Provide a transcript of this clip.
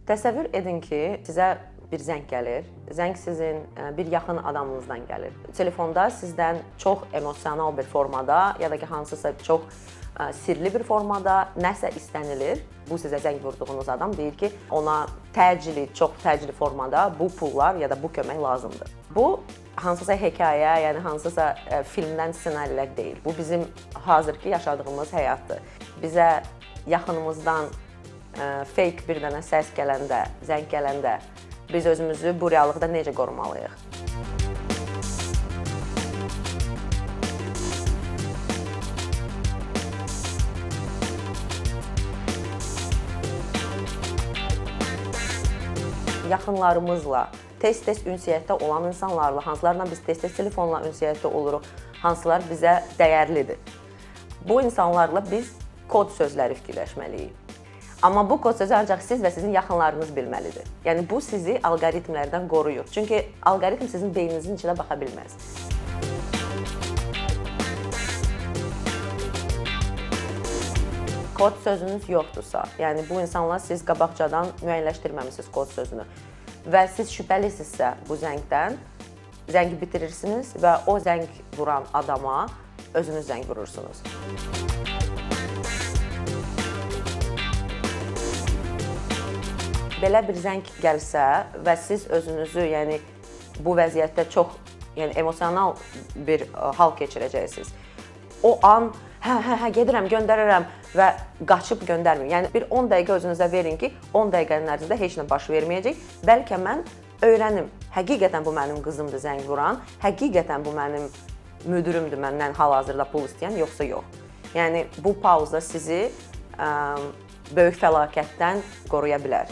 Təsəvvür edin ki, sizə bir zəng gəlir. Zəng sizin bir yaxın adamınızdan gəlir. Telefonda sizdən çox emosional bir formada ya da ki, hansısa çox sirli bir formada nəsə istənilir. Bu sizə zəng vurduğunuz adam deyir ki, ona təcili, çox təcili formada bu pullar ya da bu kömək lazımdır. Bu hansısa hekayə, yəni hansısa filmdən ssenarilər deyil. Bu bizim hazırki yaşadığımız həyatdır. Bizə yaxınımızdan fake bir dənə səs gələndə, zəng gələndə biz özümüzü bu reallıqda necə qorumalıyıq? Yaxınlarımızla, tez-tez ünsiyyətdə olan insanlarla, hansılarla biz tez-tez telefonla ünsiyyətdə oluruq, hansılar bizə dəyərlidir. Bu insanlarla biz kod sözləri fikirləşməliyik. Amma bu kod sözü ancaq siz və sizin yaxınlarınız bilməlidir. Yəni, bu sizi alqoritmlərdən qoruyur. Çünki alqoritm sizin beyninizin içinə baxa bilməz. Kod sözünüz yoxdursa, yəni bu insanla siz qabaqcadan müəyyənləşdirməmisiniz kod sözünü və siz şübhəlisinizsə bu zəngdən, zəngi bitirirsiniz və o zəng vuran adama özünüz zəng vurursunuz. Belə bir zəng gəlsə və siz özünüzü, yəni bu vəziyyətdə çox, yəni emosional bir hal keçirəcəksiniz. O an gedirəm, göndərirəm və qaçıb göndərməyin. Yəni bir 10 dəqiqə özünüzə verin ki, 10 dəqiqənin ərzində heç nə baş verməyəcək. Bəlkə mən öyrənim, həqiqətən bu mənim qızımdır zəng vuran, həqiqətən bu mənim müdürümdür məndən hal-hazırda pul istəyən, yoxsa yox. Yəni bu pauza sizi böyük fəlakətdən qoruya bilər.